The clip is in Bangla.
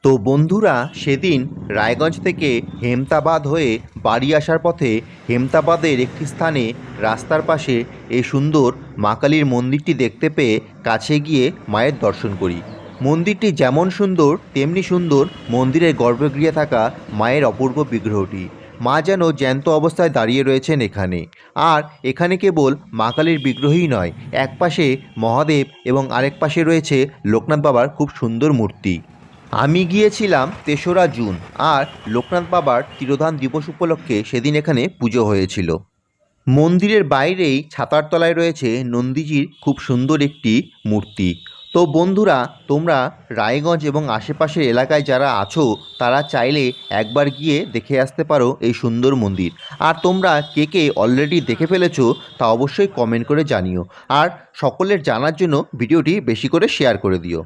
তো বন্ধুরা, সেদিন রায়গঞ্জ থেকে হেমতাবাদ হয়ে বাড়ি আসার পথে হেমতাবাদের একটি স্থানে রাস্তার পাশে এই সুন্দর মা কালীর মন্দিরটি দেখতে পেয়ে কাছে গিয়ে মায়ের দর্শন করি। মন্দিরটি যেমন সুন্দর তেমনি সুন্দর মন্দিরের গর্ভগৃহে থাকা মায়ের অপূর্ব বিগ্রহটি। মা যেন জ্যান্ত অবস্থায় দাঁড়িয়ে রয়েছেন এখানে। আর এখানে কেবল মা কালীর বিগ্রহই নয়, এক পাশে মহাদেব এবং আরেক পাশে রয়েছে লোকনাথ বাবার খুব সুন্দর মূর্তি। আমি গিয়েছিলাম ৩রা জুন, আর লোকনাথ বাবার তিরোধান দিবস উপলক্ষে সেদিন এখানে পুজো হয়েছিল। মন্দিরের বাইরেই ছাতার তলায় রয়েছে নন্দীজির খুব সুন্দর একটি মূর্তি। তো বন্ধুরা, তোমরা রায়গঞ্জ এবং আশেপাশের এলাকায় যারা আছো তারা চাইলে একবার গিয়ে দেখে আসতে পারো এই সুন্দর মন্দির। আর তোমরা কে কে অলরেডি দেখে ফেলেছো তা অবশ্যই কমেন্ট করে জানিও। আর সকলের জানার জন্য ভিডিওটি বেশি করে শেয়ার করে দিও।